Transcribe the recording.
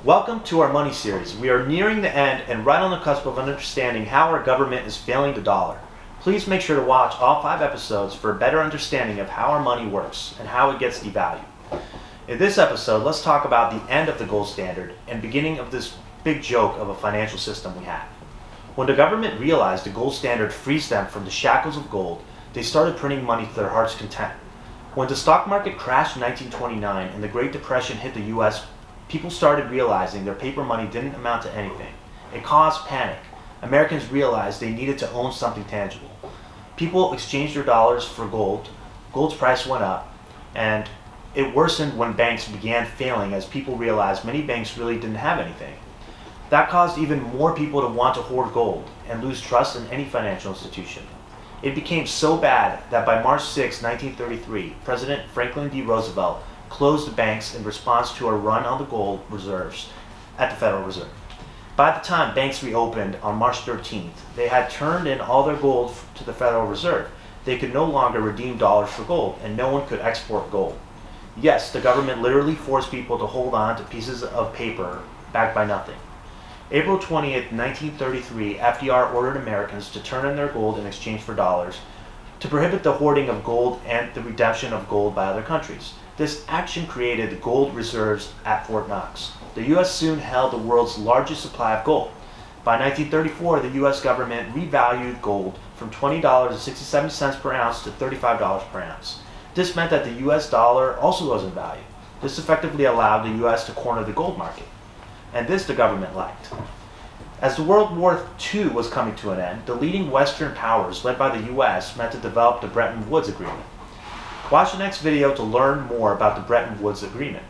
Welcome to our money series. We are nearing the end and right on the cusp of understanding how our government is failing the dollar. Please make sure to watch all 5 episodes for a better understanding of how our money works and how it gets devalued. In this episode, let's talk about the end of the gold standard and beginning of this big joke of a financial system we have. When the government realized the gold standard frees them from the shackles of gold, they started printing money to their heart's content. When the stock market crashed in 1929 and the Great Depression hit the US, people started realizing their paper money didn't amount to anything. It caused panic. Americans realized they needed to own something tangible. People exchanged their dollars for gold. Gold's price went up, and it worsened when banks began failing as people realized many banks really didn't have anything. That caused even more people to want to hoard gold and lose trust in any financial institution. It became so bad that by March 6, 1933, President Franklin D. Roosevelt closed the banks in response to a run on the gold reserves at the Federal Reserve. By the time banks reopened on March 13th, they had turned in all their gold to the Federal Reserve. They could no longer redeem dollars for gold, and no one could export gold. Yes, the government literally forced people to hold on to pieces of paper backed by nothing. April 20th, 1933, FDR ordered Americans to turn in their gold in exchange for dollars to prohibit the hoarding of gold and the redemption of gold by other countries. This action created gold reserves at Fort Knox. The U.S. soon held the world's largest supply of gold. By 1934, the U.S. government revalued gold from $20.67 per ounce to $35 per ounce. This meant that the U.S. dollar also rose in value. This effectively allowed the U.S. to corner the gold market. And this the government liked. As the World War II was coming to an end, the leading Western powers, led by the U.S., met to develop the Bretton Woods Agreement. Watch the next video to learn more about the Bretton Woods Agreement.